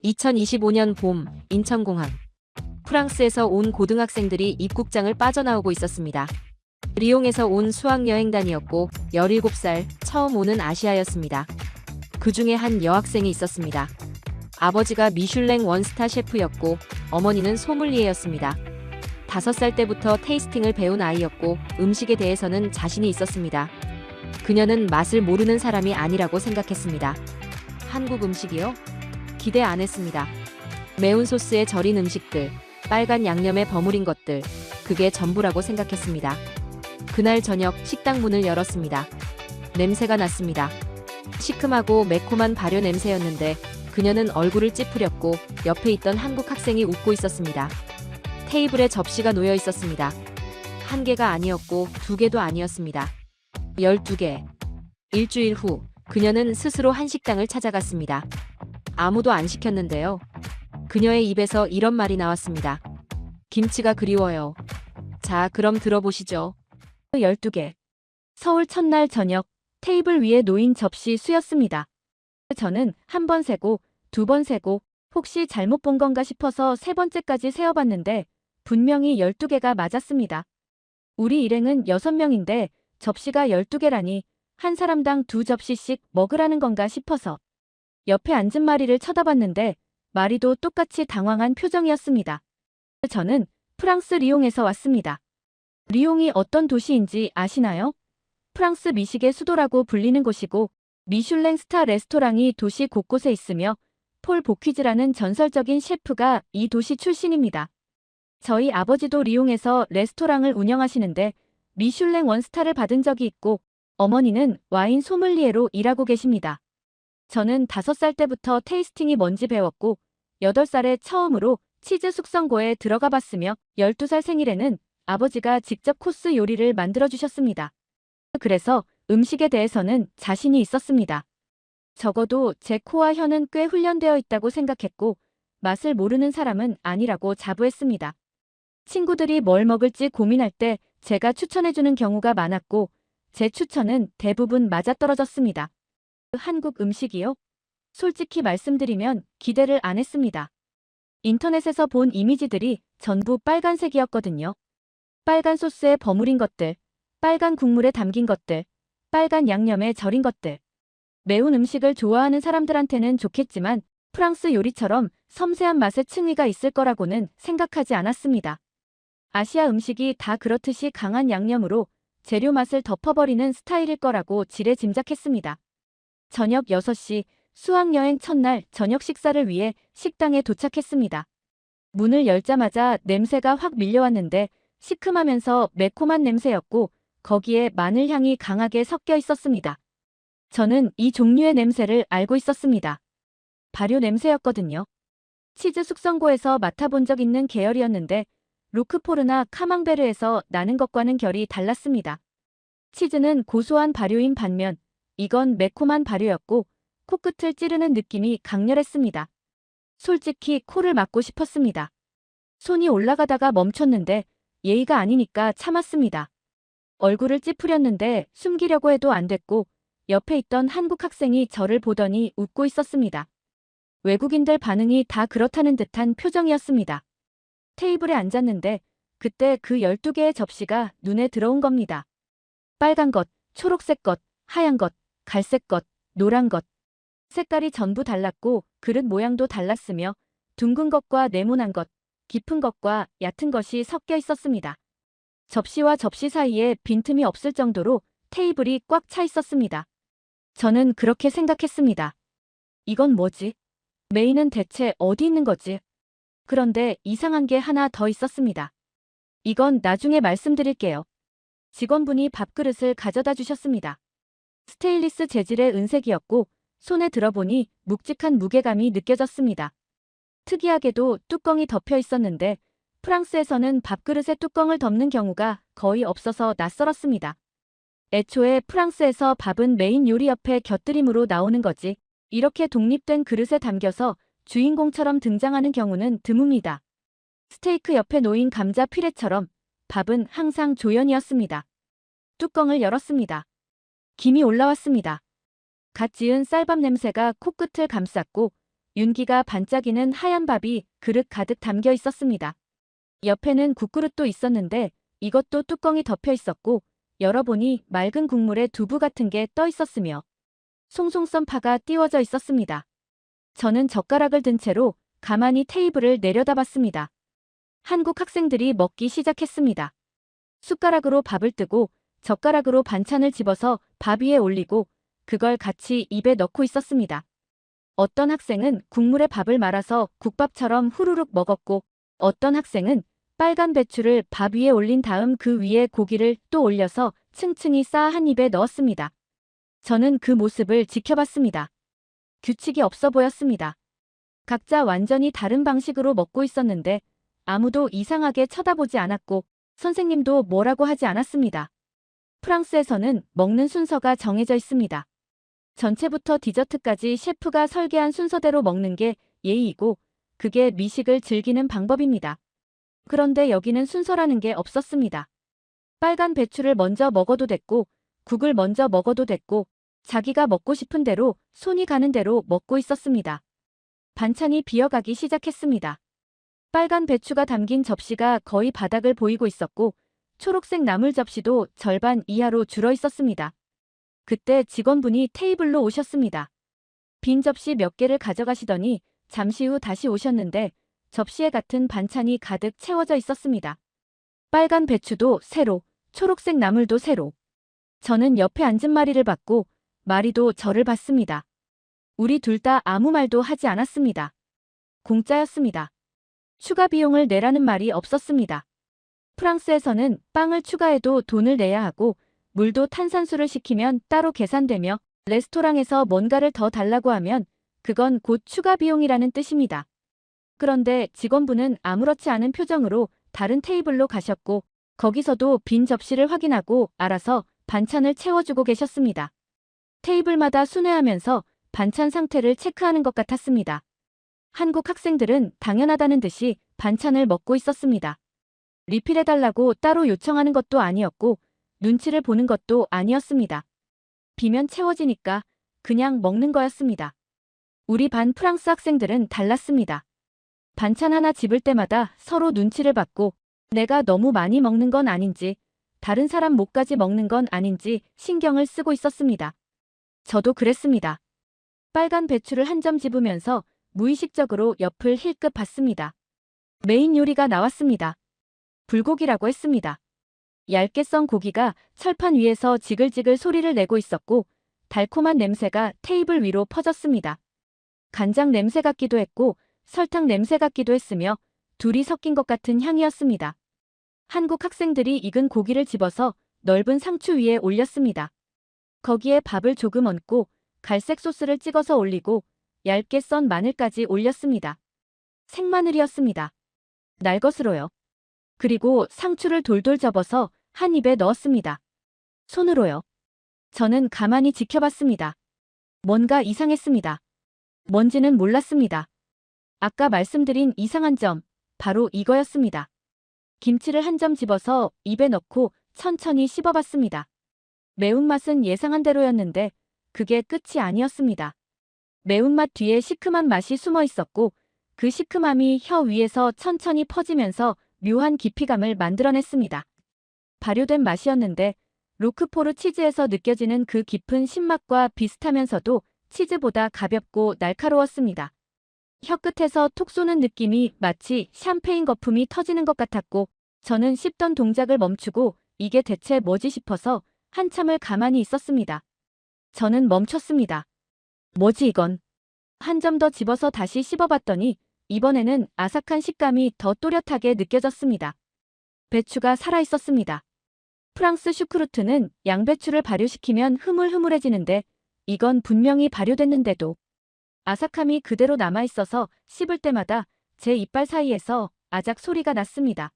2025년 봄, 인천공항. 프랑스에서 온 고등학생들이 입국장을 빠져나오고 있었습니다. 리옹에서 온 수학여행단이었고 17살 처음 오는 아시아였습니다. 그 중에 한 여학생이 있었습니다. 아버지가 미슐랭 원스타 셰프였고 어머니는 소믈리에였습니다. 5살 때부터 테이스팅을 배운 아이였고 음식에 대해서는 자신이 있었습니다. 그녀는 맛을 모르는 사람이 아니라고 생각했습니다. 한국 음식이요? 기대 안 했습니다. 매운 소스에 절인 음식들, 빨간 양념에 버무린 것들, 그게 전부라고 생각했습니다. 그날 저녁 식당 문을 열었습니다. 냄새가 났습니다. 시큼하고 매콤한 발효 냄새였는데 그녀는 얼굴을 찌푸렸고 옆에 있던 한국 학생이 웃고 있었습니다. 테이블에 접시가 놓여 있었습니다. 1개가 아니었고 2개도 아니었습니다. 12개. 일주일 후 그녀는 스스로 한식당을 찾아갔습니다. 아무도 안 시켰는데요. 그녀의 입에서 이런 말이 나왔습니다. 김치가 그리워요. 자, 그럼 들어보시죠. 12개. 서울 첫날 저녁, 테이블 위에 놓인 접시 수였습니다. 저는 한 번 세고, 2번 세고, 혹시 잘못 본 건가 싶어서 3번째까지 세어봤는데, 분명히 12개가 맞았습니다. 우리 일행은 6명인데, 접시가 12개라니, 한 사람당 2접시씩 먹으라는 건가 싶어서, 옆에 앉은 마리를 쳐다봤는데, 마리도 똑같이 당황한 표정이었습니다. 저는 프랑스 리옹에서 왔습니다. 리옹이 어떤 도시인지 아시나요? 프랑스 미식의 수도라고 불리는 곳이고 미슐랭 스타 레스토랑이 도시 곳곳에 있으며 폴 보퀴즈라는 전설적인 셰프가 이 도시 출신입니다. 저희 아버지도 리옹에서 레스토랑을 운영하시는데 미슐랭 원스타를 받은 적이 있고 어머니는 와인 소믈리에로 일하고 계십니다. 저는 5살 때부터 테이스팅이 뭔지 배웠고 8살에 처음으로 치즈 숙성고에 들어가 봤으며 12살 생일에는 아버지가 직접 코스 요리를 만들어 주셨습니다. 그래서 음식에 대해서는 자신이 있었습니다. 적어도 제 코와 혀는 꽤 훈련되어 있다고 생각했고 맛을 모르는 사람은 아니라고 자부했습니다. 친구들이 뭘 먹을지 고민할 때 제가 추천해주는 경우가 많았고 제 추천은 대부분 맞아떨어졌습니다. 한국 음식이요? 솔직히 말씀드리면 기대를 안 했습니다. 인터넷에서 본 이미지들이 전부 빨간색이었거든요. 빨간 소스에 버무린 것들, 빨간 국물에 담긴 것들, 빨간 양념에 절인 것들. 매운 음식을 좋아하는 사람들한테는 좋겠지만 프랑스 요리처럼 섬세한 맛의 층위가 있을 거라고는 생각하지 않았습니다. 아시아 음식이 다 그렇듯이 강한 양념으로 재료 맛을 덮어버리는 스타일일 거라고 지레짐작했습니다. 저녁 6시 수학여행 첫날 저녁 식사를 위해 식당에 도착했습니다. 문을 열자마자 냄새가 확 밀려왔는데 시큼하면서 매콤한 냄새였고 거기에 마늘 향이 강하게 섞여 있었습니다. 저는 이 종류의 냄새를 알고 있었습니다. 발효 냄새였거든요. 치즈 숙성고에서 맡아본 적 있는 계열이었는데 로크포르나 카망베르에서 나는 것과는 결이 달랐습니다. 치즈는 고소한 발효인 반면 이건 매콤한 발효였고 코끝을 찌르는 느낌이 강렬했습니다. 솔직히 코를 막고 싶었습니다. 손이 올라가다가 멈췄는데 예의가 아니니까 참았습니다. 얼굴을 찌푸렸는데 숨기려고 해도 안 됐고 옆에 있던 한국 학생이 저를 보더니 웃고 있었습니다. 외국인들 반응이 다 그렇다는 듯한 표정이었습니다. 테이블에 앉았는데 그때 그 12개의 접시가 눈에 들어온 겁니다. 빨간 것, 초록색 것, 하얀 것, 갈색 것, 노란 것. 색깔이 전부 달랐고 그릇 모양도 달랐으며 둥근 것과 네모난 것, 깊은 것과 얕은 것이 섞여 있었습니다. 접시와 접시 사이에 빈틈이 없을 정도로 테이블이 꽉 차 있었습니다. 저는 그렇게 생각했습니다. 이건 뭐지? 메인은 대체 어디 있는 거지? 그런데 이상한 게 하나 더 있었습니다. 이건 나중에 말씀드릴게요. 직원분이 밥그릇을 가져다 주셨습니다. 스테인리스 재질의 은색이었고 손에 들어보니 묵직한 무게감이 느껴졌습니다. 특이하게도 뚜껑이 덮여 있었는데 프랑스에서는 밥그릇에 뚜껑을 덮는 경우가 거의 없어서 낯설었습니다. 애초에 프랑스에서 밥은 메인 요리 옆에 곁들임으로 나오는 거지 이렇게 독립된 그릇에 담겨서 주인공처럼 등장하는 경우는 드뭅니다. 스테이크 옆에 놓인 감자 퓨레처럼 밥은 항상 조연이었습니다. 뚜껑을 열었습니다. 김이 올라왔습니다. 갓 지은 쌀밥 냄새가 코끝을 감쌌고 윤기가 반짝이는 하얀 밥이 그릇 가득 담겨 있었습니다. 옆에는 국그릇도 있었는데 이것도 뚜껑이 덮여 있었고 열어보니 맑은 국물에 두부 같은 게 떠 있었으며 송송 썬 파가 띄워져 있었습니다. 저는 젓가락을 든 채로 가만히 테이블을 내려다봤습니다. 한국 학생들이 먹기 시작했습니다. 숟가락으로 밥을 뜨고 젓가락으로 반찬을 집어서 밥 위에 올리고 그걸 같이 입에 넣고 있었습니다. 어떤 학생은 국물에 밥을 말아서 국밥처럼 후루룩 먹었고 어떤 학생은 빨간 배추를 밥 위에 올린 다음 그 위에 고기를 또 올려서 층층이 쌓아 한 입에 넣었습니다. 저는 그 모습을 지켜봤습니다. 규칙이 없어 보였습니다. 각자 완전히 다른 방식으로 먹고 있었는데 아무도 이상하게 쳐다보지 않았고 선생님도 뭐라고 하지 않았습니다. 프랑스에서는 먹는 순서가 정해져 있습니다. 전체부터 디저트까지 셰프가 설계한 순서대로 먹는 게 예의이고 그게 미식을 즐기는 방법입니다. 그런데 여기는 순서라는 게 없었습니다. 빨간 배추를 먼저 먹어도 됐고 국을 먼저 먹어도 됐고 자기가 먹고 싶은 대로 손이 가는 대로 먹고 있었습니다. 반찬이 비어가기 시작했습니다. 빨간 배추가 담긴 접시가 거의 바닥을 보이고 있었고 초록색 나물 접시도 절반 이하로 줄어 있었습니다. 그때 직원분이 테이블로 오셨습니다. 빈 접시 몇 개를 가져가시더니 잠시 후 다시 오셨는데 접시에 같은 반찬이 가득 채워져 있었습니다. 빨간 배추도 새로, 초록색 나물도 새로. 저는 옆에 앉은 마리를 봤고 마리도 저를 봤습니다. 우리 둘 다 아무 말도 하지 않았습니다. 공짜였습니다. 추가 비용을 내라는 말이 없었습니다. 프랑스에서는 빵을 추가해도 돈을 내야 하고 물도 탄산수를 시키면 따로 계산되며 레스토랑에서 뭔가를 더 달라고 하면 그건 곧 추가 비용이라는 뜻입니다. 그런데 직원분은 아무렇지 않은 표정으로 다른 테이블로 가셨고 거기서도 빈 접시를 확인하고 알아서 반찬을 채워주고 계셨습니다. 테이블마다 순회하면서 반찬 상태를 체크하는 것 같았습니다. 한국 학생들은 당연하다는 듯이 반찬을 먹고 있었습니다. 리필해달라고 따로 요청하는 것도 아니었고 눈치를 보는 것도 아니었습니다. 비면 채워지니까 그냥 먹는 거였습니다. 우리 반 프랑스 학생들은 달랐습니다. 반찬 하나 집을 때마다 서로 눈치를 받고 내가 너무 많이 먹는 건 아닌지 다른 사람 목까지 먹는 건 아닌지 신경을 쓰고 있었습니다. 저도 그랬습니다. 빨간 배추를 한 점 집으면서 무의식적으로 옆을 힐끗 봤습니다. 메인 요리가 나왔습니다. 불고기라고 했습니다. 얇게 썬 고기가 철판 위에서 지글지글 소리를 내고 있었고 달콤한 냄새가 테이블 위로 퍼졌습니다. 간장 냄새 같기도 했고 설탕 냄새 같기도 했으며 둘이 섞인 것 같은 향이었습니다. 한국 학생들이 익은 고기를 집어서 넓은 상추 위에 올렸습니다. 거기에 밥을 조금 얹고 갈색 소스를 찍어서 올리고 얇게 썬 마늘까지 올렸습니다. 생마늘이었습니다. 날것으로요. 그리고 상추를 돌돌 접어서 한 입에 넣었습니다. 손으로요. 저는 가만히 지켜봤습니다. 뭔가 이상했습니다. 뭔지는 몰랐습니다. 아까 말씀드린 이상한 점, 바로 이거였습니다. 김치를 한 점 집어서 입에 넣고 천천히 씹어봤습니다. 매운맛은 예상한 대로였는데 그게 끝이 아니었습니다. 매운맛 뒤에 시큼한 맛이 숨어 있었고 그 시큼함이 혀 위에서 천천히 퍼지면서 묘한 깊이감을 만들어냈습니다. 발효된 맛이었는데 로크포르 치즈에서 느껴지는 그 깊은 신맛과 비슷하면서도 치즈보다 가볍고 날카로웠습니다. 혀끝에서 톡 쏘는 느낌이 마치 샴페인 거품이 터지는 것 같았고 저는 씹던 동작을 멈추고 이게 대체 뭐지 싶어서 한참을 가만히 있었습니다. 저는 멈췄습니다. 뭐지 이건? 한 점 더 집어서 다시 씹어봤더니 이번에는 아삭한 식감이 더 또렷하게 느껴졌습니다. 배추가 살아있었습니다. 프랑스 슈크루트는 양배추를 발효시키면 흐물흐물해지는데 이건 분명히 발효됐는데도 아삭함이 그대로 남아있어서 씹을 때마다 제 이빨 사이에서 아작 소리가 났습니다.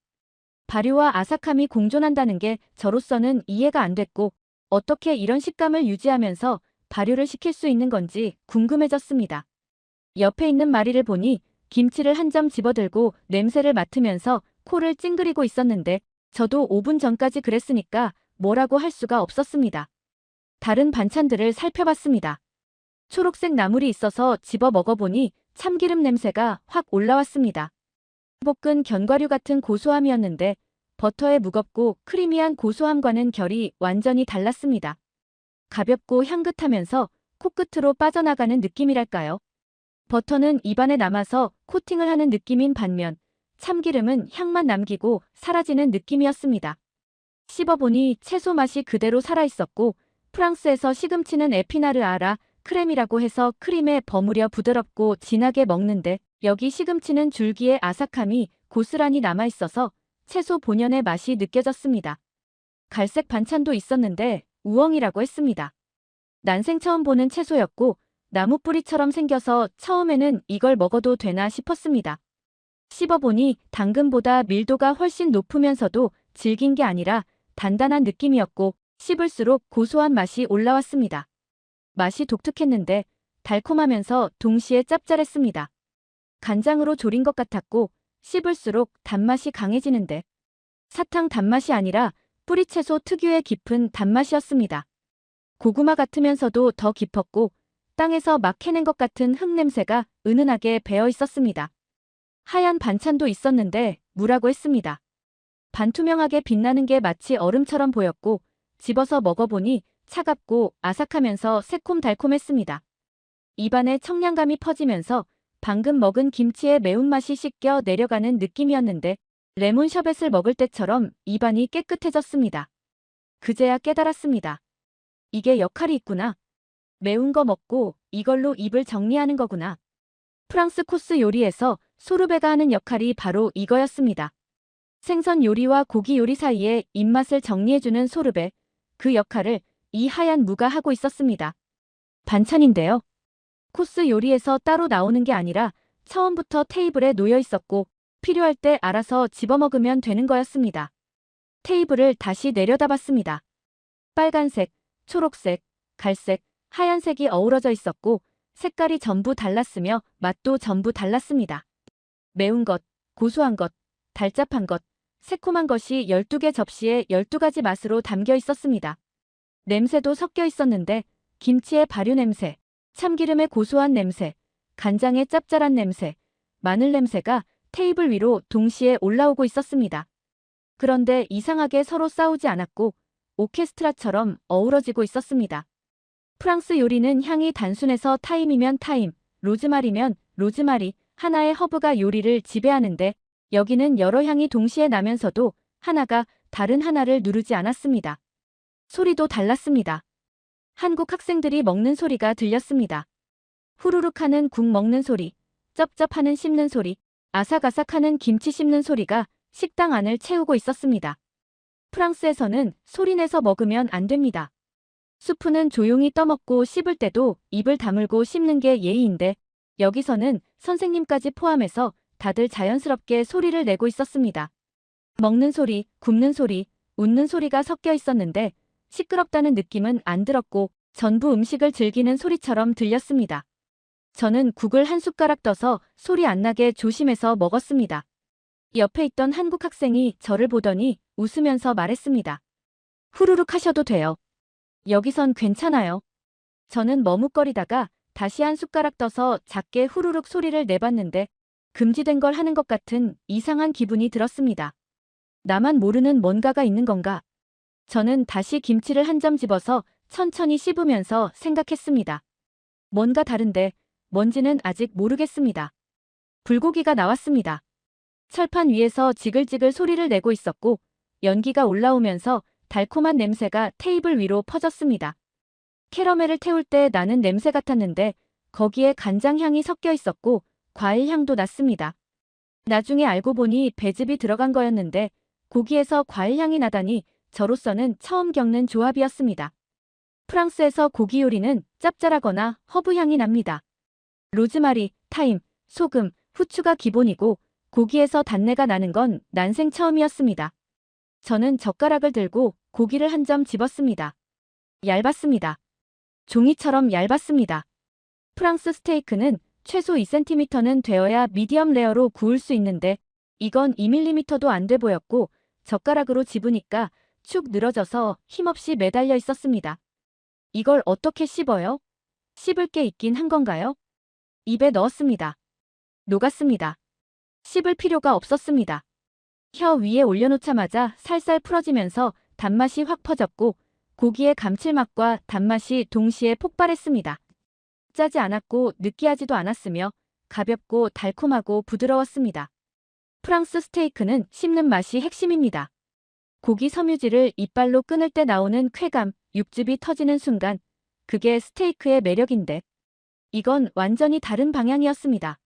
발효와 아삭함이 공존한다는 게 저로서는 이해가 안 됐고 어떻게 이런 식감을 유지하면서 발효를 시킬 수 있는 건지 궁금해졌습니다. 옆에 있는 마리를 보니 김치를 한 점 집어들고 냄새를 맡으면서 코를 찡그리고 있었는데 저도 5분 전까지 그랬으니까 뭐라고 할 수가 없었습니다. 다른 반찬들을 살펴봤습니다. 초록색 나물이 있어서 집어 먹어보니 참기름 냄새가 확 올라왔습니다. 볶은 견과류 같은 고소함이었는데 버터의 무겁고 크리미한 고소함과는 결이 완전히 달랐습니다. 가볍고 향긋하면서 코끝으로 빠져나가는 느낌이랄까요. 버터는 입안에 남아서 코팅을 하는 느낌인 반면 참기름은 향만 남기고 사라지는 느낌이었습니다. 씹어보니 채소 맛이 그대로 살아있었고 프랑스에서 시금치는 에피나르 아라 크렘이라고 해서 크림에 버무려 부드럽고 진하게 먹는데 여기 시금치는 줄기의 아삭함이 고스란히 남아있어서 채소 본연의 맛이 느껴졌습니다. 갈색 반찬도 있었는데 우엉이라고 했습니다. 난생 처음 보는 채소였고 나무 뿌리처럼 생겨서 처음에는 이걸 먹어도 되나 싶었습니다. 씹어보니 당근보다 밀도가 훨씬 높으면서도 질긴 게 아니라 단단한 느낌이었고 씹을수록 고소한 맛이 올라왔습니다. 맛이 독특했는데 달콤하면서 동시에 짭짤했습니다. 간장으로 졸인 것 같았고 씹을수록 단맛이 강해지는데 사탕 단맛이 아니라 뿌리채소 특유의 깊은 단맛이었습니다. 고구마 같으면서도 더 깊었고 땅에서 막 캐낸 것 같은 흙 냄새가 은은하게 배어 있었습니다. 하얀 반찬도 있었는데 무라고 했습니다. 반투명하게 빛나는 게 마치 얼음처럼 보였고 집어서 먹어보니 차갑고 아삭하면서 새콤달콤했습니다. 입안에 청량감이 퍼지면서 방금 먹은 김치의 매운맛이 씻겨 내려가는 느낌이었는데 레몬 셔벳을 먹을 때처럼 입안이 깨끗해졌습니다. 그제야 깨달았습니다. 이게 역할이 있구나. 매운 거 먹고 이걸로 입을 정리하는 거구나. 프랑스 코스 요리에서 소르베가 하는 역할이 바로 이거였습니다. 생선 요리와 고기 요리 사이에 입맛을 정리해주는 소르베, 그 역할을 이 하얀 무가 하고 있었습니다. 반찬인데요. 코스 요리에서 따로 나오는 게 아니라 처음부터 테이블에 놓여 있었고 필요할 때 알아서 집어먹으면 되는 거였습니다. 테이블을 다시 내려다봤습니다. 빨간색, 초록색, 갈색, 하얀색이 어우러져 있었고 색깔이 전부 달랐으며 맛도 전부 달랐습니다. 매운 것, 고소한 것, 달짝한 것, 새콤한 것이 12개 접시에 12가지 맛으로 담겨 있었습니다. 냄새도 섞여 있었는데 김치의 발효 냄새, 참기름의 고소한 냄새, 간장의 짭짤한 냄새, 마늘 냄새가 테이블 위로 동시에 올라오고 있었습니다. 그런데 이상하게 서로 싸우지 않았고 오케스트라처럼 어우러지고 있었습니다. 프랑스 요리는 향이 단순해서 타임이면 타임, 로즈마리면 로즈마리, 하나의 허브가 요리를 지배하는데 여기는 여러 향이 동시에 나면서도 하나가 다른 하나를 누르지 않았습니다. 소리도 달랐습니다. 한국 학생들이 먹는 소리가 들렸습니다. 후루룩 하는 국 먹는 소리, 쩝쩝하는 씹는 소리, 아삭아삭하는 김치 씹는 소리가 식당 안을 채우고 있었습니다. 프랑스에서는 소리내서 먹으면 안 됩니다. 수프는 조용히 떠먹고 씹을 때도 입을 다물고 씹는 게 예의인데 여기서는 선생님까지 포함해서 다들 자연스럽게 소리를 내고 있었습니다. 먹는 소리, 굽는 소리, 웃는 소리가 섞여 있었는데 시끄럽다는 느낌은 안 들었고 전부 음식을 즐기는 소리처럼 들렸습니다. 저는 국을 한 숟가락 떠서 소리 안 나게 조심해서 먹었습니다. 옆에 있던 한국 학생이 저를 보더니 웃으면서 말했습니다. 후루룩 하셔도 돼요. 여기선 괜찮아요. 저는 머뭇거리다가 다시 한 숟가락 떠서 작게 후루룩 소리를 내봤는데 금지된 걸 하는 것 같은 이상한 기분이 들었습니다. 나만 모르는 뭔가가 있는 건가? 저는 다시 김치를 한 점 집어서 천천히 씹으면서 생각했습니다. 뭔가 다른데 뭔지는 아직 모르겠습니다. 불고기가 나왔습니다. 철판 위에서 지글지글 소리를 내고 있었고 연기가 올라오면서 달콤한 냄새가 테이블 위로 퍼졌습니다. 캐러멜을 태울 때 나는 냄새 같았는데 거기에 간장 향이 섞여 있었고 과일 향도 났습니다. 나중에 알고 보니 배즙이 들어간 거였는데 고기에서 과일 향이 나다니 저로서는 처음 겪는 조합이었습니다. 프랑스에서 고기 요리는 짭짤하거나 허브 향이 납니다. 로즈마리, 타임, 소금, 후추가 기본이고 고기에서 단내가 나는 건 난생 처음이었습니다. 저는 젓가락을 들고 고기를 한 점 집었습니다. 얇았습니다. 종이처럼 얇았습니다. 프랑스 스테이크는 최소 2cm는 되어야 미디엄 레어로 구울 수 있는데 이건 2mm도 안 돼 보였고 젓가락으로 집으니까 축 늘어져서 힘없이 매달려 있었습니다. 이걸 어떻게 씹어요? 씹을 게 있긴 한 건가요? 입에 넣었습니다. 녹았습니다. 씹을 필요가 없었습니다. 혀 위에 올려놓자마자 살살 풀어지면서 단맛이 확 퍼졌고 고기의 감칠맛과 단맛이 동시에 폭발했습니다. 짜지 않았고 느끼하지도 않았으며 가볍고 달콤하고 부드러웠습니다. 프랑스 스테이크는 씹는 맛이 핵심입니다. 고기 섬유질을 이빨로 끊을 때 나오는 쾌감, 육즙이 터지는 순간, 그게 스테이크의 매력인데, 이건 완전히 다른 방향이었습니다.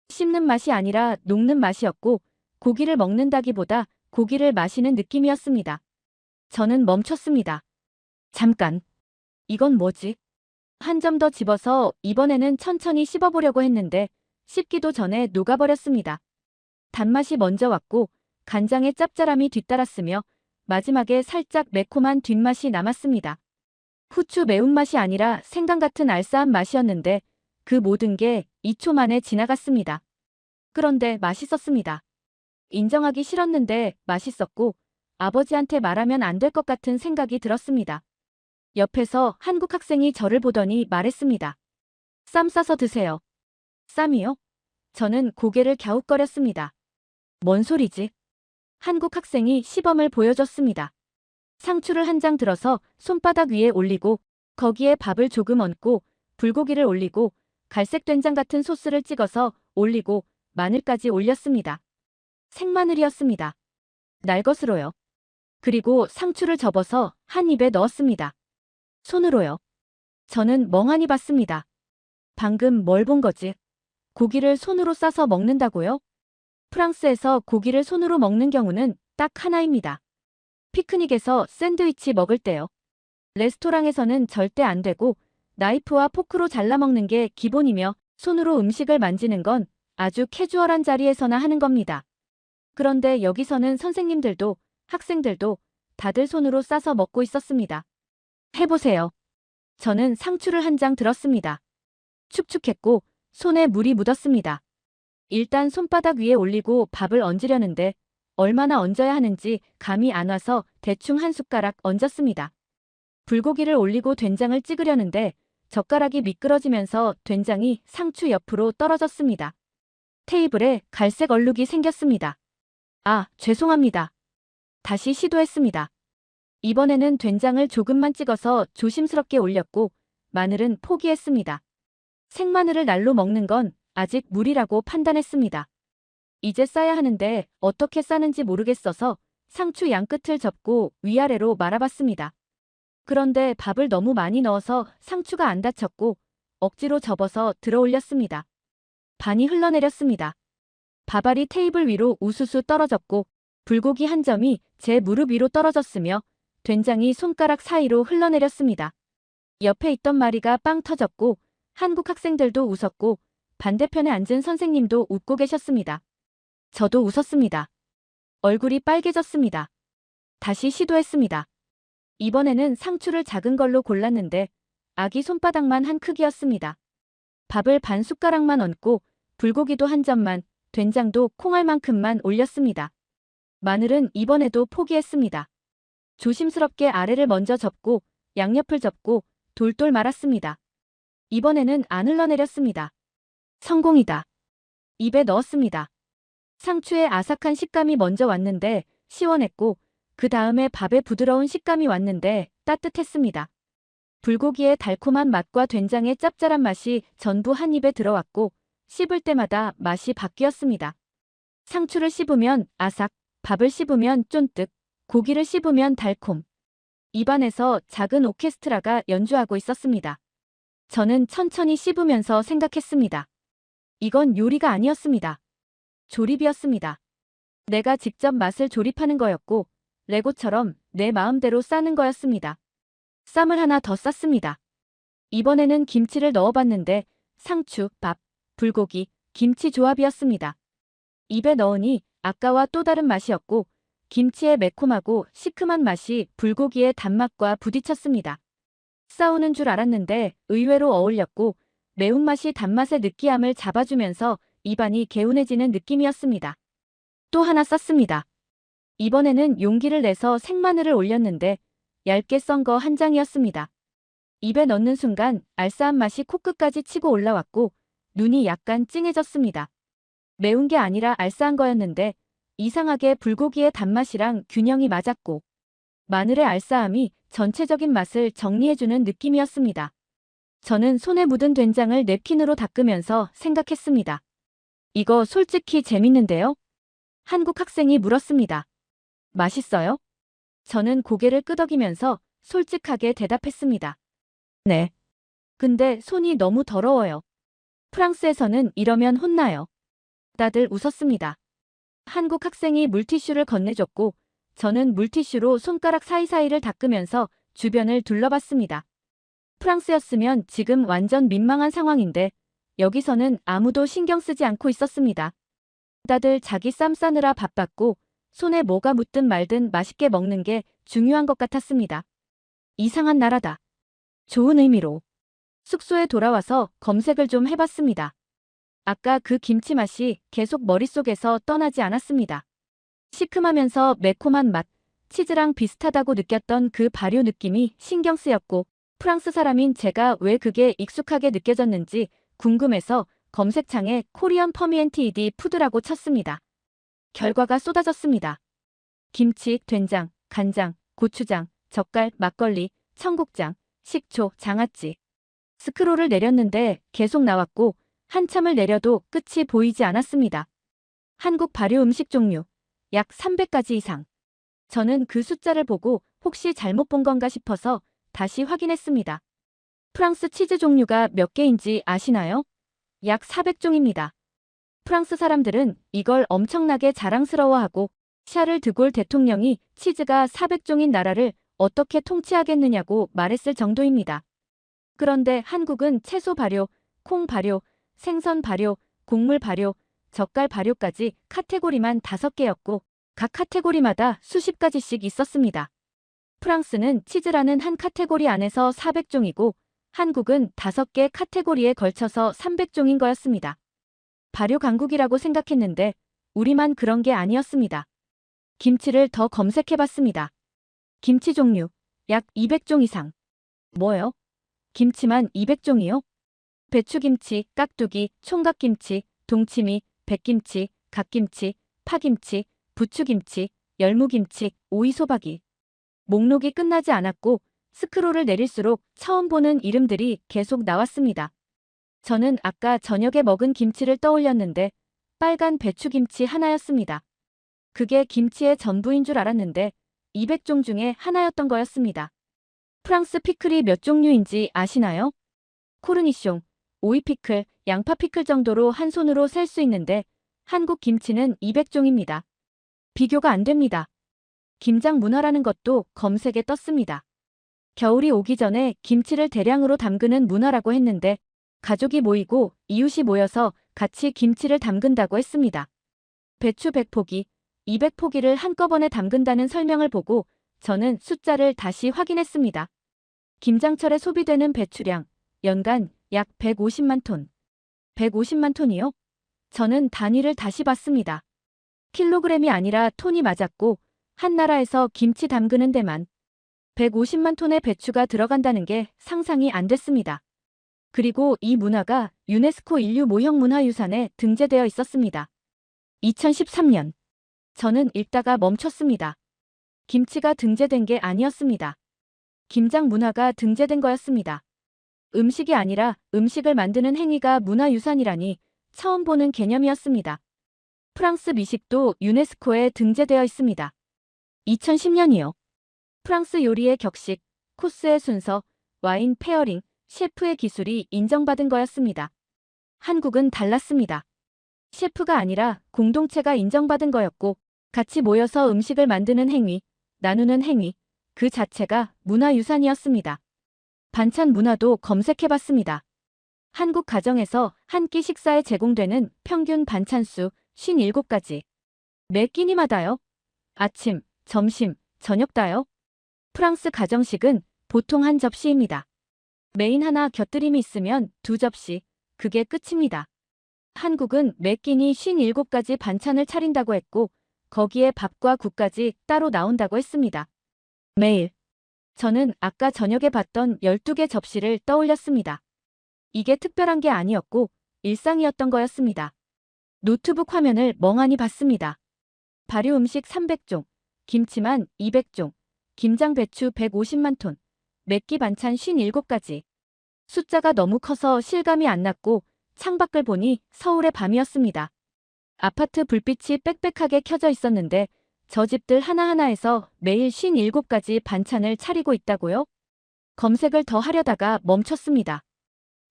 씹는 맛이 아니라 녹는 맛이었고, 고기를 먹는다기보다 고기를 마시는 느낌이었습니다. 저는 멈췄습니다. 잠깐. 이건 뭐지? 한 점 더 집어서 이번에는 천천히 씹어보려고 했는데, 씹기도 전에 녹아버렸습니다. 단맛이 먼저 왔고, 간장의 짭짤함이 뒤따랐으며, 마지막에 살짝 매콤한 뒷맛이 남았습니다. 후추 매운맛이 아니라 생강 같은 알싸한 맛이었는데, 그 모든 게 2초 만에 지나갔습니다. 그런데 맛있었습니다. 인정하기 싫었는데 맛있었고, 아버지한테 말하면 안 될 것 같은 생각이 들었습니다. 옆에서 한국 학생이 저를 보더니 말했습니다. 쌈 싸서 드세요. 쌈이요? 저는 고개를 갸웃거렸습니다. 뭔 소리지? 한국 학생이 시범을 보여줬습니다. 상추를 한 장 들어서 손바닥 위에 올리고 거기에 밥을 조금 얹고 불고기를 올리고 갈색 된장 같은 소스를 찍어서 올리고 마늘까지 올렸습니다. 생마늘이었습니다. 날것으로요. 그리고 상추를 접어서 한 입에 넣었습니다. 손으로요. 저는 멍하니 봤습니다. 방금 뭘 본 거지? 고기를 손으로 싸서 먹는다고요? 프랑스에서 고기를 손으로 먹는 경우는 딱 하나입니다. 피크닉에서 샌드위치 먹을 때요. 레스토랑에서는 절대 안 되고 나이프와 포크로 잘라 먹는 게 기본이며 손으로 음식을 만지는 건 아주 캐주얼한 자리에서나 하는 겁니다. 그런데 여기서는 선생님들도 학생들도 다들 손으로 싸서 먹고 있었습니다. 해보세요. 저는 상추를 한 장 들었습니다. 축축했고 손에 물이 묻었습니다. 일단 손바닥 위에 올리고 밥을 얹으려는데 얼마나 얹어야 하는지 감이 안 와서 대충 한 숟가락 얹었습니다. 불고기를 올리고 된장을 찍으려는데 젓가락이 미끄러지면서 된장이 상추 옆으로 떨어졌습니다. 테이블에 갈색 얼룩이 생겼습니다. 아, 죄송합니다. 다시 시도했습니다. 이번에는 된장을 조금만 찍어서 조심스럽게 올렸고 마늘은 포기했습니다. 생마늘을 날로 먹는 건 아직 무리라고 판단했습니다. 이제 싸야 하는데 어떻게 싸는지 모르겠어서 상추 양끝을 접고 위아래로 말아봤습니다. 그런데 밥을 너무 많이 넣어서 상추가 안 닫혔고 억지로 접어서 들어 올렸습니다. 반이 흘러내렸습니다. 밥알이 테이블 위로 우수수 떨어졌고 불고기 한 점이 제 무릎 위로 떨어졌으며 된장이 손가락 사이로 흘러내렸습니다. 옆에 있던 마리가 빵 터졌고 한국 학생들도 웃었고 반대편에 앉은 선생님도 웃고 계셨습니다. 저도 웃었습니다. 얼굴이 빨개졌습니다. 다시 시도했습니다. 이번에는 상추를 작은 걸로 골랐는데 아기 손바닥만 한 크기였습니다. 밥을 반 숟가락만 얹고 불고기도 한 점만, 된장도 콩알만큼만 올렸습니다. 마늘은 이번에도 포기했습니다. 조심스럽게 아래를 먼저 접고 양옆을 접고 돌돌 말았습니다. 이번에는 안 흘러내렸습니다. 성공이다. 입에 넣었습니다. 상추의 아삭한 식감이 먼저 왔는데 시원했고 그 다음에 밥의 부드러운 식감이 왔는데 따뜻했습니다. 불고기의 달콤한 맛과 된장의 짭짤한 맛이 전부 한 입에 들어왔고 씹을 때마다 맛이 바뀌었습니다. 상추를 씹으면 아삭, 밥을 씹으면 쫀득, 고기를 씹으면 달콤. 입안에서 작은 오케스트라가 연주하고 있었습니다. 저는 천천히 씹으면서 생각했습니다. 이건 요리가 아니었습니다. 조립이었습니다. 내가 직접 맛을 조립하는 거였고 레고처럼 내 마음대로 싸는 거였습니다. 쌈을 하나 더 쌌습니다. 이번에는 김치를 넣어봤는데 상추, 밥, 불고기, 김치 조합이었습니다. 입에 넣으니 아까와 또 다른 맛이었고 김치의 매콤하고 시큼한 맛이 불고기의 단맛과 부딪혔습니다. 싸우는 줄 알았는데 의외로 어울렸고 매운맛이 단맛의 느끼함을 잡아주면서 입안이 개운해지는 느낌이었습니다. 또 하나 쌌습니다. 이번에는 용기를 내서 생마늘을 올렸는데 얇게 썬 거 한 장이었습니다. 입에 넣는 순간 알싸한 맛이 코끝까지 치고 올라왔고 눈이 약간 찡해졌습니다. 매운 게 아니라 알싸한 거였는데 이상하게 불고기의 단맛이랑 균형이 맞았고 마늘의 알싸함이 전체적인 맛을 정리해주는 느낌이었습니다. 저는 손에 묻은 된장을 냅킨으로 닦으면서 생각했습니다. 이거 솔직히 재밌는데요? 한국 학생이 물었습니다. 맛있어요? 저는 고개를 끄덕이면서 솔직하게 대답했습니다. 네. 근데 손이 너무 더러워요. 프랑스에서는 이러면 혼나요. 다들 웃었습니다. 한국 학생이 물티슈를 건네줬고 저는 물티슈로 손가락 사이사이를 닦으면서 주변을 둘러봤습니다. 프랑스였으면 지금 완전 민망한 상황인데 여기서는 아무도 신경 쓰지 않고 있었습니다. 다들 자기 쌈 싸느라 바빴고 손에 뭐가 묻든 말든 맛있게 먹는 게 중요한 것 같았습니다. 이상한 나라다. 좋은 의미로. 숙소에 돌아와서 검색을 좀 해봤습니다. 아까 그 김치 맛이 계속 머릿속에서 떠나지 않았습니다. 시큼하면서 매콤한 맛, 치즈랑 비슷하다고 느꼈던 그 발효 느낌이 신경 쓰였고 프랑스 사람인 제가 왜 그게 익숙하게 느껴졌는지 궁금해서 검색창에 코리안 퍼미엔티이디 푸드라고 쳤습니다. 결과가 쏟아졌습니다. 김치, 된장, 간장, 고추장, 젓갈, 막걸리, 청국장, 식초, 장아찌. 스크롤을 내렸는데 계속 나왔고 한참을 내려도 끝이 보이지 않았습니다. 한국 발효 음식 종류 약 300가지 이상. 저는 그 숫자를 보고 혹시 잘못 본 건가 싶어서 다시 확인했습니다. 프랑스 치즈 종류가 몇 개인지 아시나요? 약 400종입니다. 프랑스 사람들은 이걸 엄청나게 자랑스러워하고 샤를 드골 대통령이 치즈가 400종인 나라를 어떻게 통치하겠느냐고 말했을 정도입니다. 그런데 한국은 채소 발효, 콩 발효, 생선 발효, 곡물 발효, 젓갈 발효까지 카테고리만 5개였고 각 카테고리마다 수십 가지씩 있었습니다. 프랑스는 치즈라는 한 카테고리 안에서 400종이고 한국은 5개 카테고리에 걸쳐서 300종인 거였습니다. 발효 강국이라고 생각했는데 우리만 그런 게 아니었습니다. 김치를 더 검색해봤습니다. 김치 종류 약 200종 이상. 뭐요? 김치만 200종이요? 배추김치, 깍두기, 총각김치, 동치미, 백김치, 갓김치, 파김치, 부추김치, 열무김치, 오이소박이. 목록이 끝나지 않았고 스크롤을 내릴수록 처음 보는 이름들이 계속 나왔습니다. 저는 아까 저녁에 먹은 김치를 떠올렸는데 빨간 배추김치 하나였습니다. 그게 김치의 전부인 줄 알았는데 200종 중에 하나였던 거였습니다. 프랑스 피클이 몇 종류인지 아시나요? 코르니숑, 오이 피클, 양파 피클 정도로 한 손으로 셀 수 있는데 한국 김치는 200종입니다. 비교가 안 됩니다. 김장 문화라는 것도 검색에 떴습니다. 겨울이 오기 전에 김치를 대량으로 담그는 문화라고 했는데 가족이 모이고 이웃이 모여서 같이 김치를 담근다고 했습니다. 배추 100포기, 200포기를 한꺼번에 담근다는 설명을 보고 저는 숫자를 다시 확인했습니다. 김장철에 소비되는 배추량, 연간 약 150만 톤. 150만 톤이요? 저는 단위를 다시 봤습니다. 킬로그램이 아니라 톤이 맞았고 한 나라에서 김치 담그는 데만 150만 톤의 배추가 들어간다는 게 상상이 안 됐습니다. 그리고 이 문화가 유네스코 인류 모형문화유산에 등재되어 있었습니다. 2013년. 저는 읽다가 멈췄습니다. 김치가 등재된 게 아니었습니다. 김장 문화가 등재된 거였습니다. 음식이 아니라 음식을 만드는 행위가 문화유산이라니 처음 보는 개념이었습니다. 프랑스 미식도 유네스코에 등재되어 있습니다. 2010년이요. 프랑스 요리의 격식, 코스의 순서, 와인 페어링, 셰프의 기술이 인정받은 거였습니다. 한국은 달랐습니다. 셰프가 아니라 공동체가 인정받은 거였고 같이 모여서 음식을 만드는 행위, 나누는 행위, 그 자체가 문화유산이었습니다. 반찬 문화도 검색해봤습니다. 한국 가정에서 한 끼 식사에 제공되는 평균 반찬수 57가지. 매 끼니마다요? 아침, 점심, 저녁 다요? 프랑스 가정식은 보통 한 접시입니다. 메인 하나 곁들임이 있으면 2접시, 그게 끝입니다. 한국은 매 끼니 57가지 반찬을 차린다고 했고 거기에 밥과 국까지 따로 나온다고 했습니다. 매일. 저는 아까 저녁에 봤던 12개 접시를 떠올렸습니다. 이게 특별한 게 아니었고 일상이었던 거였습니다. 노트북 화면을 멍하니 봤습니다. 발효 음식 300종, 김치만 200종, 김장 배추 150만 톤, 맵기 반찬 57가지. 숫자가 너무 커서 실감이 안 났고 창밖을 보니 서울의 밤이었습니다. 아파트 불빛이 빽빽하게 켜져 있었는데 저 집들 하나하나에서 매일 57가지 반찬을 차리고 있다고요? 검색을 더 하려다가 멈췄습니다.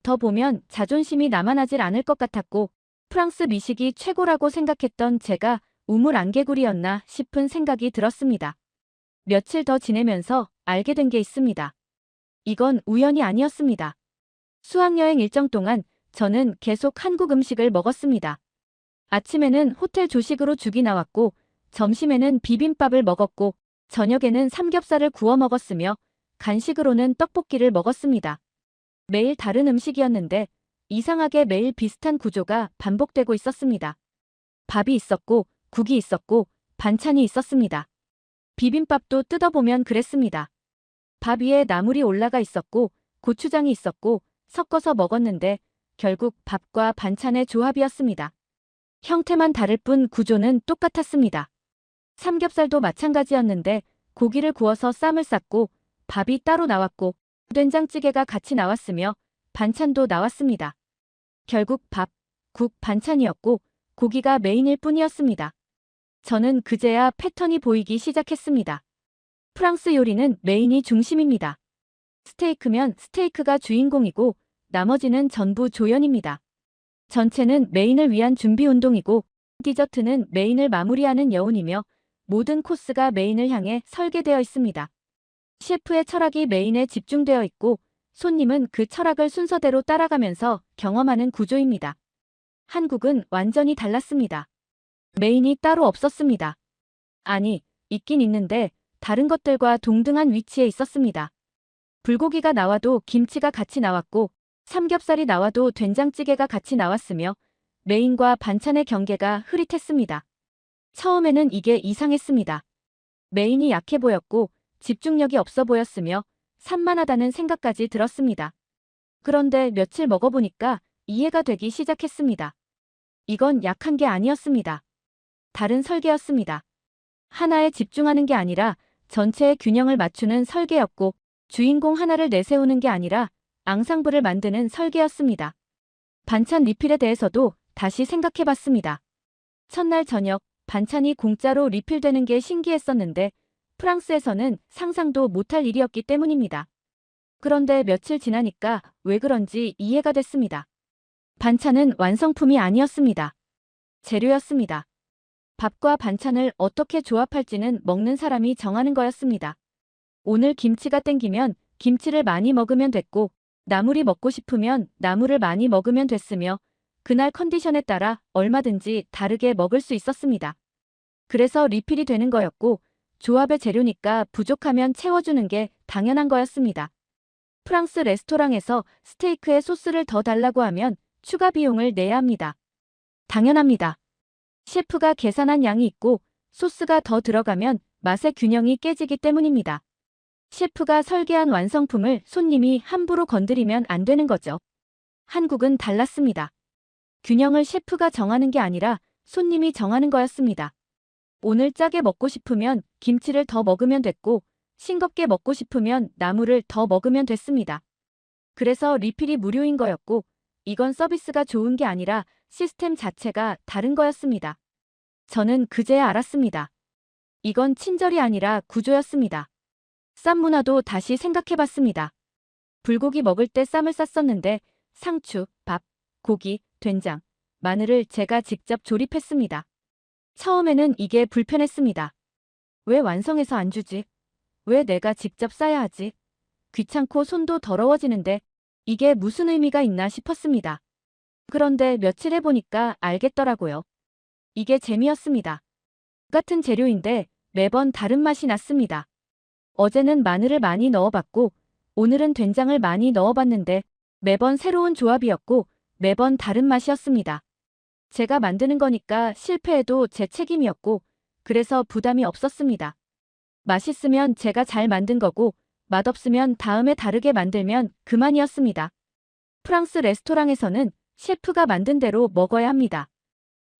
더 보면 자존심이 남아나질 않을 것 같았고 프랑스 미식이 최고라고 생각했던 제가 우물 안개구리였나 싶은 생각이 들었습니다. 며칠 더 지내면서 알게 된 게 있습니다. 이건 우연이 아니었습니다. 수학여행 일정 동안 저는 계속 한국 음식을 먹었습니다. 아침에는 호텔 조식으로 죽이 나왔고 점심에는 비빔밥을 먹었고 저녁에는 삼겹살을 구워 먹었으며 간식으로는 떡볶이를 먹었습니다. 매일 다른 음식이었는데 이상하게 매일 비슷한 구조가 반복되고 있었습니다. 밥이 있었고 국이 있었고 반찬이 있었습니다. 비빔밥도 뜯어보면 그랬습니다. 밥 위에 나물이 올라가 있었고 고추장이 있었고 섞어서 먹었는데 결국 밥과 반찬의 조합이었습니다. 형태만 다를 뿐 구조는 똑같았습니다. 삼겹살도 마찬가지였는데 고기를 구워서 쌈을 쌌고 밥이 따로 나왔고 된장찌개가 같이 나왔으며 반찬도 나왔습니다. 결국 밥, 국, 반찬이었고 고기가 메인일 뿐이었습니다. 저는 그제야 패턴이 보이기 시작했습니다. 프랑스 요리는 메인이 중심입니다. 스테이크면 스테이크가 주인공이고 나머지는 전부 조연입니다. 전체는 메인을 위한 준비 운동이고 디저트는 메인을 마무리하는 여운이며 모든 코스가 메인을 향해 설계되어 있습니다. 셰프의 철학이 메인에 집중되어 있고 손님은 그 철학을 순서대로 따라가면서 경험하는 구조입니다. 한국은 완전히 달랐습니다. 메인이 따로 없었습니다. 아니, 있긴 있는데 다른 것들과 동등한 위치에 있었습니다. 불고기가 나와도 김치가 같이 나왔고 삼겹살이 나와도 된장찌개가 같이 나왔으며 메인과 반찬의 경계가 흐릿했습니다. 처음에는 이게 이상했습니다. 메인이 약해 보였고 집중력이 없어 보였으며 산만하다는 생각까지 들었습니다. 그런데 며칠 먹어보니까 이해가 되기 시작했습니다. 이건 약한 게 아니었습니다. 다른 설계였습니다. 하나에 집중하는 게 아니라 전체의 균형을 맞추는 설계였고 주인공 하나를 내세우는 게 아니라 앙상블을 만드는 설계였습니다. 반찬 리필에 대해서도 다시 생각해봤습니다. 첫날 저녁 반찬이 공짜로 리필되는 게 신기했었는데 프랑스에서는 상상도 못할 일이었기 때문입니다. 그런데 며칠 지나니까 왜 그런지 이해가 됐습니다. 반찬은 완성품이 아니었습니다. 재료였습니다. 밥과 반찬을 어떻게 조합할지는 먹는 사람이 정하는 거였습니다. 오늘 김치가 땡기면 김치를 많이 먹으면 됐고 나물이 먹고 싶으면 나물을 많이 먹으면 됐으며 그날 컨디션에 따라 얼마든지 다르게 먹을 수 있었습니다. 그래서 리필이 되는 거였고 조합의 재료니까 부족하면 채워주는 게 당연한 거였습니다. 프랑스 레스토랑에서 스테이크에 소스를 더 달라고 하면 추가 비용을 내야 합니다. 당연합니다. 셰프가 계산한 양이 있고 소스가 더 들어가면 맛의 균형이 깨지기 때문입니다. 셰프가 설계한 완성품을 손님이 함부로 건드리면 안 되는 거죠. 한국은 달랐습니다. 균형을 셰프가 정하는 게 아니라 손님이 정하는 거였습니다. 오늘 짜게 먹고 싶으면 김치를 더 먹으면 됐고 싱겁게 먹고 싶으면 나물을 더 먹으면 됐습니다. 그래서 리필이 무료인 거였고 이건 서비스가 좋은 게 아니라 시스템 자체가 다른 거였습니다. 저는 그제야 알았습니다. 이건 친절이 아니라 구조였습니다. 쌈 문화도 다시 생각해봤습니다. 불고기 먹을 때 쌈을 쌌었는데 상추, 밥, 고기, 된장, 마늘을 제가 직접 조립했습니다. 처음에는 이게 불편했습니다. 왜 완성해서 안 주지? 왜 내가 직접 싸야 하지? 귀찮고 손도 더러워지는데 이게 무슨 의미가 있나 싶었습니다. 그런데 며칠 해보니까 알겠더라고요. 이게 재미였습니다. 똑같은 재료인데 매번 다른 맛이 났습니다. 어제는 마늘을 많이 넣어봤고 오늘은 된장을 많이 넣어봤는데 매번 새로운 조합이었고 매번 다른 맛이었습니다. 제가 만드는 거니까 실패해도 제 책임이었고 그래서 부담이 없었습니다. 맛있으면 제가 잘 만든 거고 맛없으면 다음에 다르게 만들면 그만이었습니다. 프랑스 레스토랑에서는 셰프가 만든 대로 먹어야 합니다.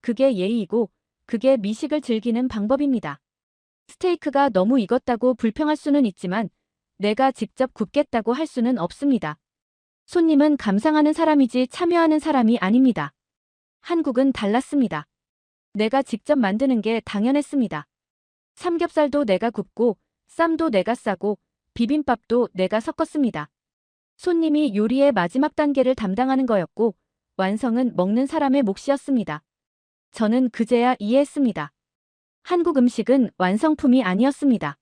그게 예의이고 그게 미식을 즐기는 방법입니다. 스테이크가 너무 익었다고 불평할 수는 있지만 내가 직접 굽겠다고 할 수는 없습니다. 손님은 감상하는 사람이지 참여하는 사람이 아닙니다. 한국은 달랐습니다. 내가 직접 만드는 게 당연했습니다. 삼겹살도 내가 굽고 쌈도 내가 싸고 비빔밥도 내가 섞었습니다. 손님이 요리의 마지막 단계를 담당하는 거였고 완성은 먹는 사람의 몫이었습니다. 저는 그제야 이해했습니다. 한국 음식은 완성품이 아니었습니다.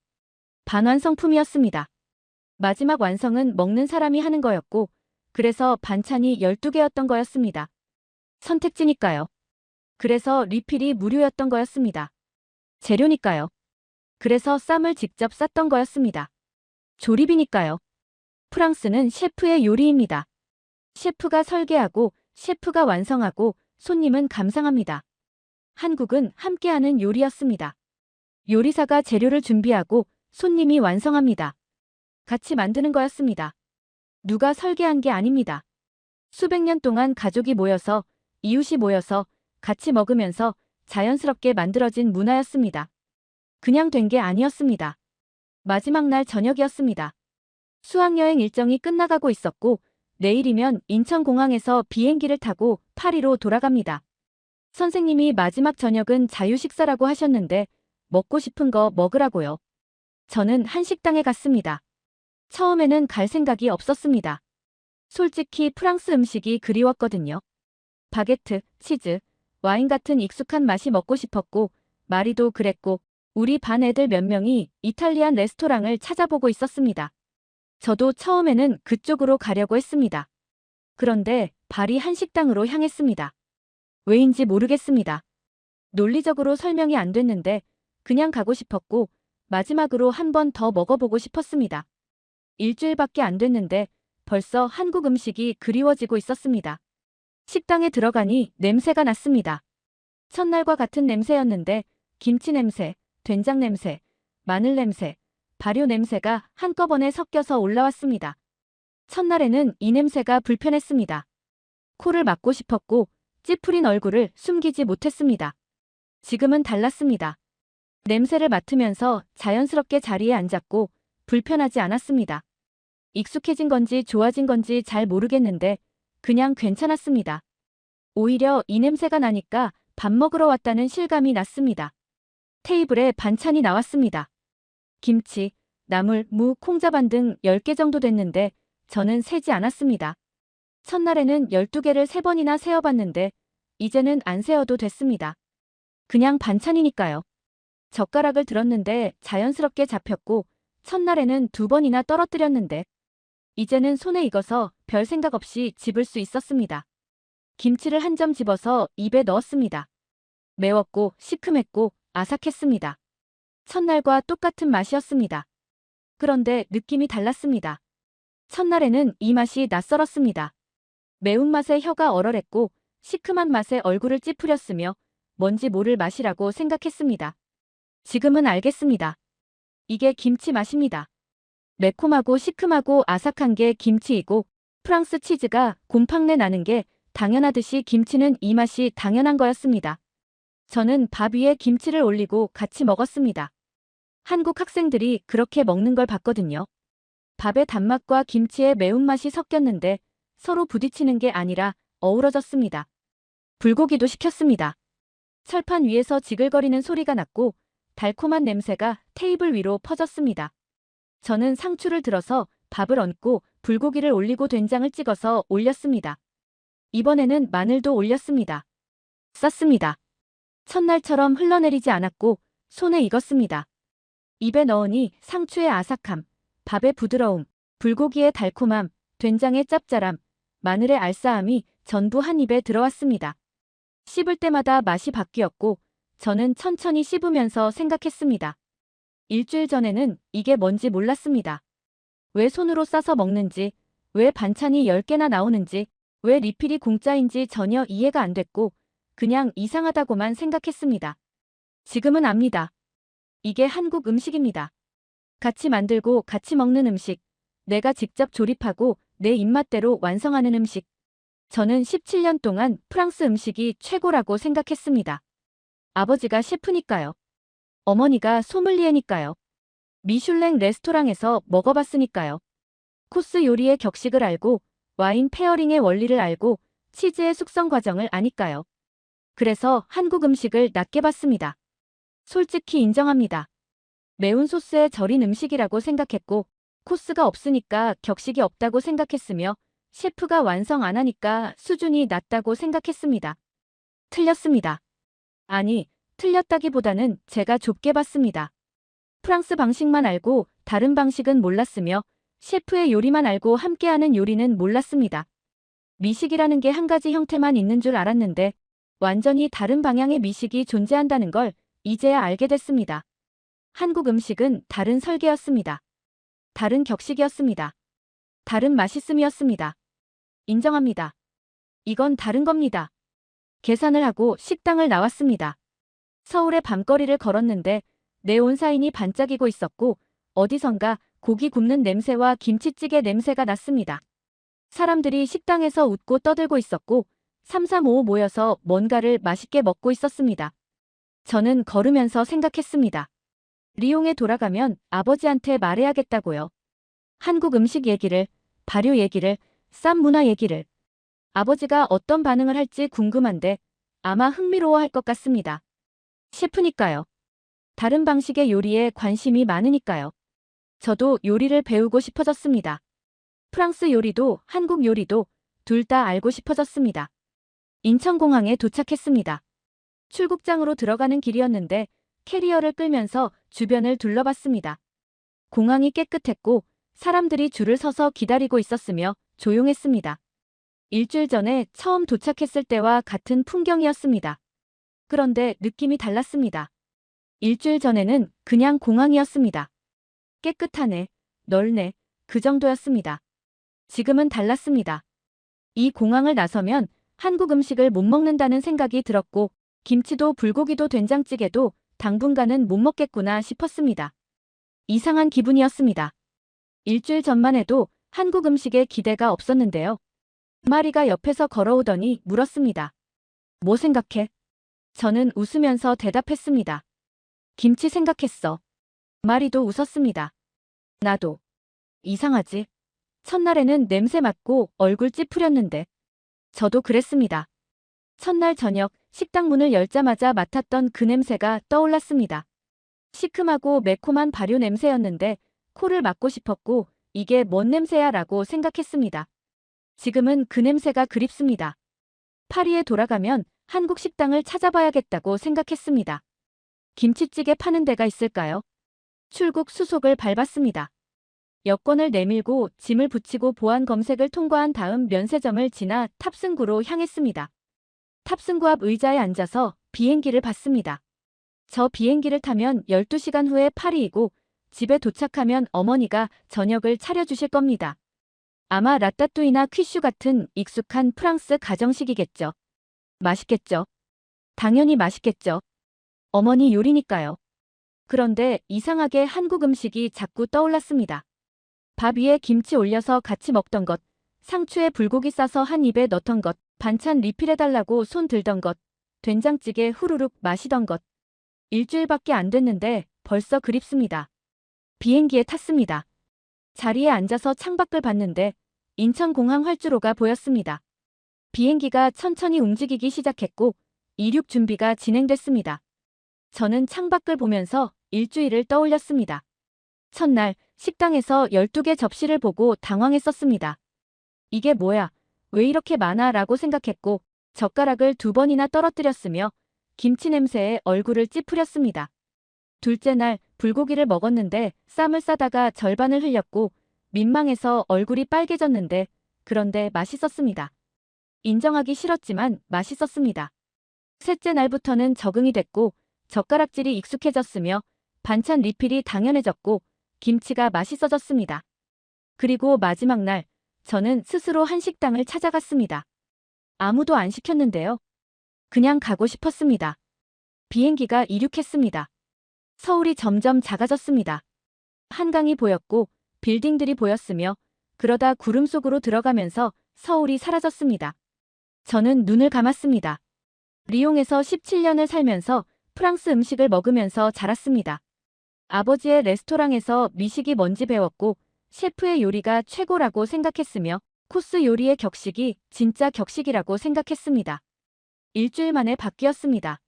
반완성품이었습니다. 마지막 완성은 먹는 사람이 하는 거였고 그래서 반찬이 12개였던 거였습니다. 선택지니까요. 그래서 리필이 무료였던 거였습니다. 재료니까요. 그래서 쌈을 직접 쌌던 거였습니다. 조립이니까요. 프랑스는 셰프의 요리입니다. 셰프가 설계하고 셰프가 완성하고 손님은 감상합니다. 한국은 함께하는 요리였습니다. 요리사가 재료를 준비하고 손님이 완성합니다. 같이 만드는 거였습니다. 누가 설계한 게 아닙니다. 수백 년 동안 가족이 모여서 이웃이 모여서 같이 먹으면서 자연스럽게 만들어진 문화였습니다. 그냥 된 게 아니었습니다. 마지막 날 저녁이었습니다. 수학여행 일정이 끝나가고 있었고 내일이면 인천공항에서 비행기를 타고 파리로 돌아갑니다. 선생님이 마지막 저녁은 자유식사라고 하셨는데 먹고 싶은 거 먹으라고요. 저는 한식당에 갔습니다. 처음에는 갈 생각이 없었습니다. 솔직히 프랑스 음식이 그리웠거든요. 바게트, 치즈, 와인 같은 익숙한 맛이 먹고 싶었고 마리도 그랬고 우리 반 애들 몇 명이 이탈리안 레스토랑을 찾아보고 있었습니다. 저도 처음에는 그쪽으로 가려고 했습니다. 그런데 발이 한식당으로 향했습니다. 왜인지 모르겠습니다. 논리적으로 설명이 안 됐는데 그냥 가고 싶었고 마지막으로 한 번 더 먹어보고 싶었습니다. 일주일밖에 안 됐는데 벌써 한국 음식이 그리워지고 있었습니다. 식당에 들어가니 냄새가 났습니다. 첫날과 같은 냄새였는데 김치 냄새, 된장 냄새, 마늘 냄새, 발효 냄새가 한꺼번에 섞여서 올라왔습니다. 첫날에는 이 냄새가 불편했습니다. 코를 막고 싶었고 찌푸린 얼굴을 숨기지 못했습니다. 지금은 달랐습니다. 냄새를 맡으면서 자연스럽게 자리에 앉았고 불편하지 않았습니다. 익숙해진 건지 좋아진 건지 잘 모르겠는데 그냥 괜찮았습니다. 오히려 이 냄새가 나니까 밥 먹으러 왔다는 실감이 났습니다. 테이블에 반찬이 나왔습니다. 김치, 나물, 무, 콩자반 등 10개 정도 됐는데 저는 세지 않았습니다. 첫날에는 12개를 3번이나 세어봤는데 이제는 안 세어도 됐습니다. 그냥 반찬이니까요. 젓가락을 들었는데 자연스럽게 잡혔고 첫날에는 2번이나 떨어뜨렸는데 이제는 손에 익어서 별 생각 없이 집을 수 있었습니다. 김치를 한 점 집어서 입에 넣었습니다. 매웠고 시큼했고 아삭했습니다. 첫날과 똑같은 맛이었습니다. 그런데 느낌이 달랐습니다. 첫날에는 이 맛이 낯설었습니다. 매운맛에 혀가 얼얼했고 시큼한 맛에 얼굴을 찌푸렸으며 뭔지 모를 맛이라고 생각했습니다. 지금은 알겠습니다. 이게 김치 맛입니다. 매콤하고 시큼하고 아삭한 게 김치이고 프랑스 치즈가 곰팡내 나는 게 당연하듯이 김치는 이 맛이 당연한 거였습니다. 저는 밥 위에 김치를 올리고 같이 먹었습니다. 한국 학생들이 그렇게 먹는 걸 봤거든요. 밥의 단맛과 김치의 매운맛이 섞였는데 서로 부딪히는 게 아니라 어우러졌습니다. 불고기도 시켰습니다. 철판 위에서 지글거리는 소리가 났고 달콤한 냄새가 테이블 위로 퍼졌습니다. 저는 상추를 들어서 밥을 얹고 불고기를 올리고 된장을 찍어서 올렸습니다. 이번에는 마늘도 올렸습니다. 쌌습니다. 첫날처럼 흘러내리지 않았고 손에 익었습니다. 입에 넣으니 상추의 아삭함, 밥의 부드러움, 불고기의 달콤함, 된장의 짭짤함, 마늘의 알싸함이 전부 한 입에 들어왔습니다. 씹을 때마다 맛이 바뀌었고 저는 천천히 씹으면서 생각했습니다. 일주일 전에는 이게 뭔지 몰랐습니다. 왜 손으로 싸서 먹는지, 왜 반찬이 10개나 나오는지, 왜 리필이 공짜인지 전혀 이해가 안 됐고 그냥 이상하다고만 생각했습니다. 지금은 압니다. 이게 한국 음식입니다. 같이 만들고 같이 먹는 음식, 내가 직접 조립하고 내 입맛대로 완성하는 음식. 저는 17년 동안 프랑스 음식이 최고라고 생각했습니다. 아버지가 셰프니까요. 어머니가 소믈리에니까요. 미슐랭 레스토랑에서 먹어봤으니까요. 코스 요리의 격식을 알고 와인 페어링의 원리를 알고 치즈의 숙성 과정을 아니까요. 그래서 한국 음식을 낮게 봤습니다. 솔직히 인정합니다. 매운 소스에 절인 음식이라고 생각했고 코스가 없으니까 격식이 없다고 생각했으며 셰프가 완성 안 하니까 수준이 낮다고 생각했습니다. 틀렸습니다. 아니, 틀렸다기보다는 제가 좁게 봤습니다. 프랑스 방식만 알고 다른 방식은 몰랐으며 셰프의 요리만 알고 함께하는 요리는 몰랐습니다. 미식이라는 게 한 가지 형태만 있는 줄 알았는데 완전히 다른 방향의 미식이 존재한다는 걸 이제야 알게 됐습니다. 한국 음식은 다른 설계였습니다. 다른 격식이었습니다. 다른 맛있음이었습니다. 인정합니다. 이건 다른 겁니다. 계산을 하고 식당을 나왔습니다. 서울의 밤거리를 걸었는데 네온사인이 반짝이고 있었고 어디선가 고기 굽는 냄새와 김치찌개 냄새가 났습니다. 사람들이 식당에서 웃고 떠들고 있었고 335 모여서 뭔가를 맛있게 먹고 있었습니다. 저는 걸으면서 생각했습니다. 리옹에 돌아가면 아버지한테 말해야겠다고요. 한국 음식 얘기를, 발효 얘기를, 쌈 문화 얘기를. 아버지가 어떤 반응을 할지 궁금한데 아마 흥미로워할 것 같습니다. 셰프니까요. 다른 방식의 요리에 관심이 많으니까요. 저도 요리를 배우고 싶어졌습니다. 프랑스 요리도 한국 요리도 둘 다 알고 싶어졌습니다. 인천공항에 도착했습니다. 출국장으로 들어가는 길이었는데 캐리어를 끌면서 주변을 둘러봤습니다. 공항이 깨끗했고 사람들이 줄을 서서 기다리고 있었으며 조용했습니다. 일주일 전에 처음 도착했을 때와 같은 풍경이었습니다. 그런데 느낌이 달랐습니다. 일주일 전에는 그냥 공항이었습니다. 깨끗하네, 넓네, 그 정도였습니다. 지금은 달랐습니다. 이 공항을 나서면 한국 음식을 못 먹는다는 생각이 들었고 김치도 불고기도 된장찌개도 당분간은 못 먹겠구나 싶었습니다. 이상한 기분이었습니다. 일주일 전만 해도 한국 음식에 기대가 없었는데요. 마리가 옆에서 걸어오더니 물었습니다. 뭐 생각해? 저는 웃으면서 대답했습니다. 김치 생각했어. 마리도 웃었습니다. 나도. 이상하지? 첫날에는 냄새 맡고 얼굴 찌푸렸는데. 저도 그랬습니다. 첫날 저녁 식당 문을 열자마자 맡았던 그 냄새가 떠올랐습니다. 시큼하고 매콤한 발효 냄새였는데 코를 막고 싶었고 이게 뭔 냄새야 라고 생각했습니다. 지금은 그 냄새가 그립습니다. 파리에 돌아가면 한국 식당을 찾아봐야겠다고 생각했습니다. 김치찌개 파는 데가 있을까요? 출국 수속을 밟았습니다. 여권을 내밀고 짐을 붙이고 보안 검색을 통과한 다음 면세점을 지나 탑승구로 향했습니다. 탑승구 앞 의자에 앉아서 비행기를 봤습니다. 저 비행기를 타면 12시간 후에 파리이고 집에 도착하면 어머니가 저녁을 차려주실 겁니다. 아마 라따뚜이나 퀴슈 같은 익숙한 프랑스 가정식이겠죠. 맛있겠죠. 당연히 맛있겠죠. 어머니 요리니까요. 그런데 이상하게 한국 음식이 자꾸 떠올랐습니다. 밥 위에 김치 올려서 같이 먹던 것, 상추에 불고기 싸서 한 입에 넣던 것, 반찬 리필해달라고 손 들던 것, 된장찌개 후루룩 마시던 것. 일주일밖에 안 됐는데 벌써 그립습니다. 비행기에 탔습니다. 자리에 앉아서 창밖을 봤는데 인천공항 활주로가 보였습니다. 비행기가 천천히 움직이기 시작했고 이륙 준비가 진행됐습니다. 저는 창밖을 보면서 일주일을 떠올렸습니다. 첫날 식당에서 12개 접시를 보고 당황했었습니다. 이게 뭐야? 왜 이렇게 많아? 라고 생각했고 젓가락을 2번이나 떨어뜨렸으며 김치 냄새에 얼굴을 찌푸렸습니다. 둘째 날 불고기를 먹었는데 쌈을 싸다가 절반을 흘렸고 민망해서 얼굴이 빨개졌는데 그런데 맛있었습니다. 인정하기 싫었지만 맛있었습니다. 셋째 날부터는 적응이 됐고 젓가락질이 익숙해졌으며 반찬 리필이 당연해졌고 김치가 맛있어졌습니다. 그리고 마지막 날 저는 스스로 한식당을 찾아갔습니다. 아무도 안 시켰는데요. 그냥 가고 싶었습니다. 비행기가 이륙했습니다. 서울이 점점 작아졌습니다. 한강이 보였고 빌딩들이 보였으며 그러다 구름 속으로 들어가면서 서울이 사라졌습니다. 저는 눈을 감았습니다. 리옹에서 17년을 살면서 프랑스 음식을 먹으면서 자랐습니다. 아버지의 레스토랑에서 미식이 뭔지 배웠고 셰프의 요리가 최고라고 생각했으며 코스 요리의 격식이 진짜 격식이라고 생각했습니다. 일주일 만에 바뀌었습니다.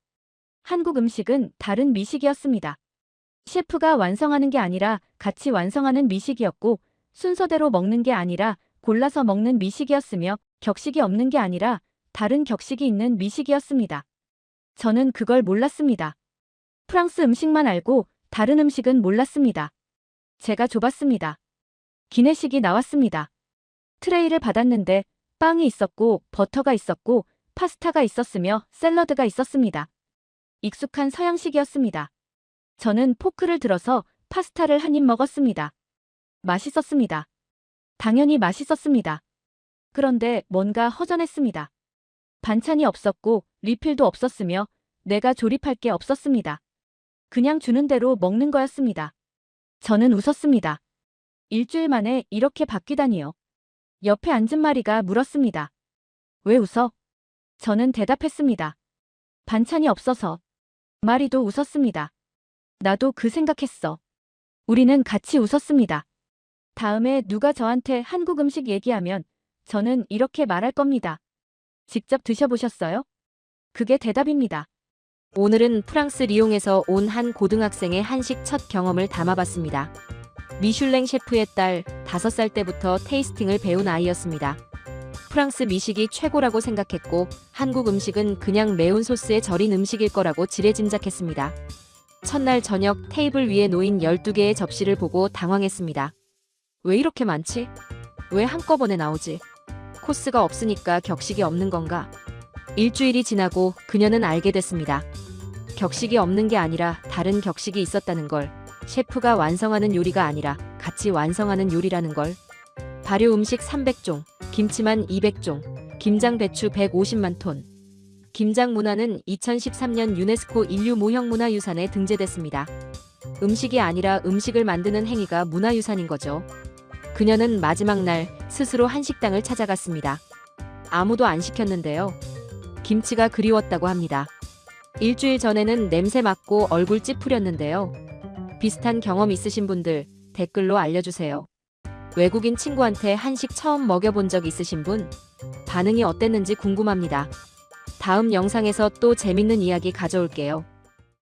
한국 음식은 다른 미식이었습니다. 셰프가 완성하는 게 아니라 같이 완성하는 미식이었고 순서대로 먹는 게 아니라 골라서 먹는 미식이었으며 격식이 없는 게 아니라 다른 격식이 있는 미식이었습니다. 저는 그걸 몰랐습니다. 프랑스 음식만 알고 다른 음식은 몰랐습니다. 제가 좁았습니다. 기내식이 나왔습니다. 트레이를 받았는데 빵이 있었고 버터가 있었고 파스타가 있었으며 샐러드가 있었습니다. 익숙한 서양식이었습니다. 저는 포크를 들어서 파스타를 한 입 먹었습니다. 맛있었습니다. 당연히 맛있었습니다. 그런데 뭔가 허전했습니다. 반찬이 없었고 리필도 없었으며 내가 조립할 게 없었습니다. 그냥 주는 대로 먹는 거였습니다. 저는 웃었습니다. 일주일 만에 이렇게 바뀌다니요. 옆에 앉은 마리가 물었습니다. 왜 웃어? 저는 대답했습니다. 반찬이 없어서. 마리도 웃었습니다. 나도 그 생각했어. 우리는 같이 웃었습니다. 다음에 누가 저한테 한국 음식 얘기하면 저는 이렇게 말할 겁니다. 직접 드셔보셨어요? 그게 대답입니다. 오늘은 프랑스 리옹에서 온 한 고등학생의 한식 첫 경험을 담아봤습니다. 미슐랭 셰프의 딸, 5살 때부터 테이스팅을 배운 아이였습니다. 프랑스 미식이 최고라고 생각했고 한국 음식은 그냥 매운 소스에 절인 음식일 거라고 지레짐작했습니다. 첫날 저녁 테이블 위에 놓인 12개의 접시를 보고 당황했습니다. 왜 이렇게 많지? 왜 한꺼번에 나오지? 코스가 없으니까 격식이 없는 건가? 일주일이 지나고 그녀는 알게 됐습니다. 격식이 없는 게 아니라 다른 격식이 있었다는 걸. 셰프가 완성하는 요리가 아니라 같이 완성하는 요리라는 걸. 발효 음식 300종, 김치만 200종, 김장 배추 150만 톤. 김장 문화는 2013년 유네스코 인류 무형문화유산에 등재됐습니다. 음식이 아니라 음식을 만드는 행위가 문화유산인 거죠. 그녀는 마지막 날 스스로 한식당을 찾아갔습니다. 아무도 안 시켰는데요. 김치가 그리웠다고 합니다. 일주일 전에는 냄새 맡고 얼굴 찌푸렸는데요. 비슷한 경험 있으신 분들 댓글로 알려주세요. 외국인 친구한테 한식 처음 먹여본 적 있으신 분? 반응이 어땠는지 궁금합니다. 다음 영상에서 또 재밌는 이야기 가져올게요.